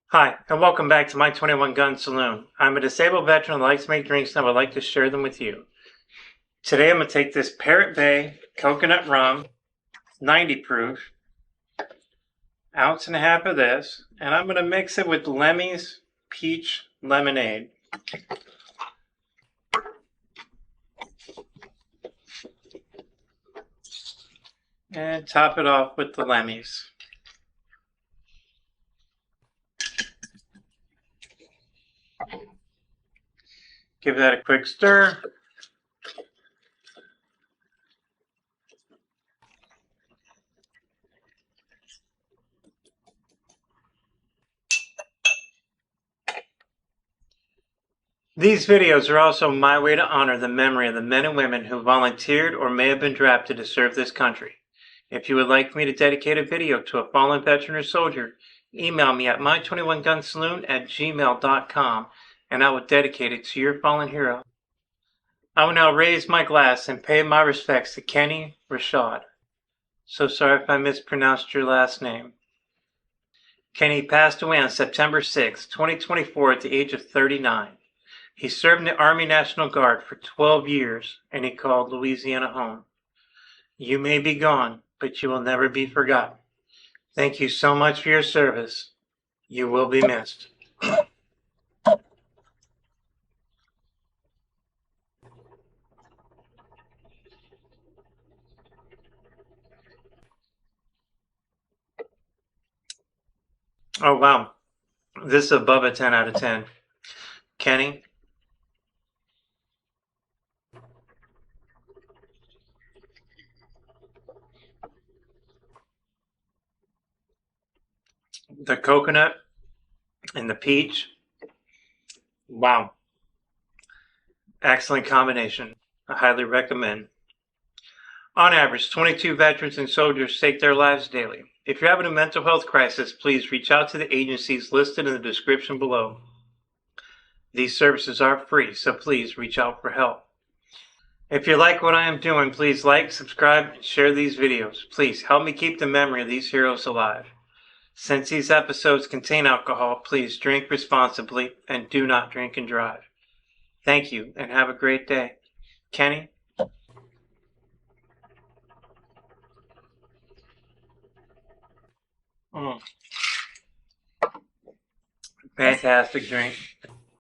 Hi, and welcome back to my 21 Gun Saloon. I'm a disabled veteran that likes to make drinks and I would like to share them with you. Today I'm going to take this Parrot Bay coconut rum, 90 proof, ounce and a half of this, and I'm going to mix it with Lemmy's peach lemonade. And top it off with the Lemmy's. Give that a quick stir. These videos are also my way to honor the memory of the men and women who volunteered or may have been drafted to serve this country. If you would like me to dedicate a video to a fallen veteran or soldier, email me at my21gunsaloon@gmail.com and I will dedicate it to your fallen hero. I will now raise my glass and pay my respects to Kenny Ricaud. So sorry if I mispronounced your last name. Kenny passed away on September 6, 2024 at the age of 39. He served in the Army National Guard for 12 years and he called Louisiana home. You may be gone, but you will never be forgotten. Thank you so much for your service. You will be missed. Oh, wow. This is above a 10 out of 10. Kenny? The coconut and the peach. Wow. Excellent combination. I highly recommend. On average, 22 veterans and soldiers take their lives daily. If you're having a mental health crisis, please reach out to the agencies listed in the description below. These services are free, so please reach out for help. If you like what I am doing, please like, subscribe, and share these videos. Please help me keep the memory of these heroes alive. Since these episodes contain alcohol, please drink responsibly and do not drink and drive. Thank you and have a great day. Kenny? Fantastic drink.